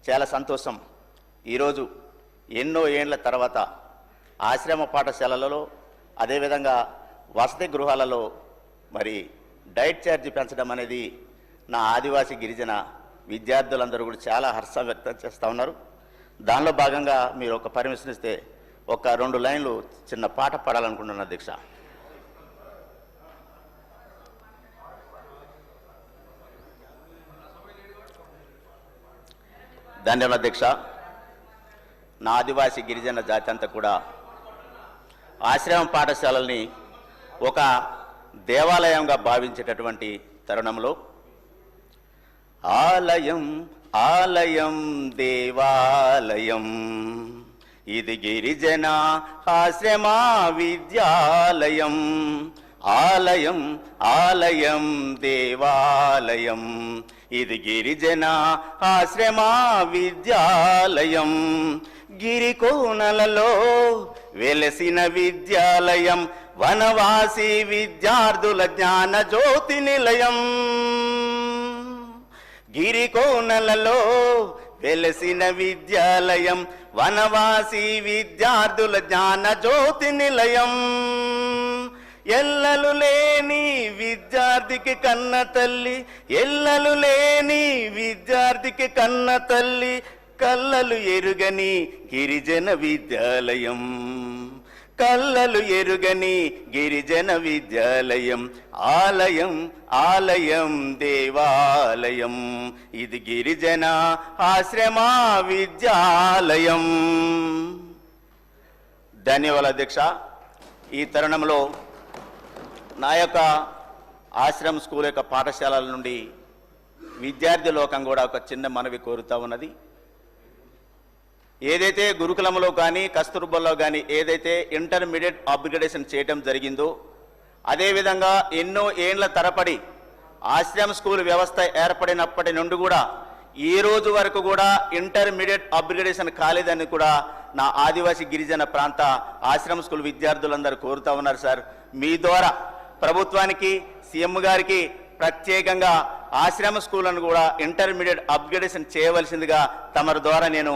చాలా సంతోషం. ఈరోజు ఎన్నో ఏండ్ల తర్వాత ఆశ్రమ పాఠశాలలలో అదేవిధంగా వసతి గృహాలలో మరి డైట్ ఛార్జ్ పెంచడం అనేది నా ఆదివాసీ గిరిజన విద్యార్థులందరూ కూడా చాలా హర్షం వ్యక్తం చేస్తూ ఉన్నారు. దానిలో భాగంగా మీరు ఒక పర్మిషన్ ఇస్తే ఒక 2 లైన్లు చిన్న పాట పాడాలనుకుంటున్నాను అధ్యక్ష. ధన్యవాదాలు అధ్యక్ష. నా ఆదివాసీ గిరిజన జాతి అంతా కూడా ఆశ్రమ పాఠశాలల్ని ఒక దేవాలయంగా భావించేటటువంటి తరుణంలో ఆలయం ఆలయం దేవాలయం ఇది గిరిజన ఆశ్రమ విద్యాలయం. ఆలయం ఆలయం దేవాలయం ఇది గిరిజన ఆశ్రమ విద్యాలయం. గిరికోనలలో వెలసిన విద్యాలయం వనవాసి విద్యార్థుల జ్ఞాన జ్యోతి నిలయం. గిరికోనలలో వెలసిన విద్యాలయం వనవాసి విద్యార్థుల జ్ఞాన జ్యోతి నిలయం. ఎల్లలు లేని విద్యార్థికి కన్న తల్లి, ఎల్లలు లేని విద్యార్థికి కన్న తల్లి, కల్లలు ఎరుగని గిరిజన విద్యాలయం. కల్లలు ఎరుగని గిరిజన విద్యాలయం. ఆలయం ఆలయం దేవాలయం ఇది గిరిజన ఆశ్రమ విద్యాలయం. ధన్యవాదాలు అధ్యక్ష. ఈ తరుణంలో నా యొక్క ఆశ్రమ స్కూల్ యొక్క పాఠశాలల నుండి విద్యార్థి లోకం కూడా ఒక చిన్న మనవి కోరుతూ ఉన్నది. ఏదైతే గురుకులంలో కానీ కస్తూర్బాలో కానీ ఏదైతే ఇంటర్మీడియట్ అప్గ్రేడేషన్ చేయడం జరిగిందో, అదేవిధంగా ఎన్నో ఏండ్ల తరబడి ఆశ్రమ స్కూల్ వ్యవస్థ ఏర్పడినప్పటి నుండి కూడా ఈ రోజు వరకు కూడా ఇంటర్మీడియట్ అప్గ్రేడేషన్ కాలేదని కూడా నా ఆదివాసీ గిరిజన ప్రాంత ఆశ్రమ స్కూల్ విద్యార్థులందరూ కోరుతూ ఉన్నారు. సార్, మీ ద్వారా ప్రభుత్వానికి సీఎం గారికి ప్రత్యేకంగా ఆశ్రమ స్కూళ్లను కూడా ఇంటర్మీడియట్ అప్గ్రేడేషన్ చేయవలసిందిగా తమరి ద్వారా నేను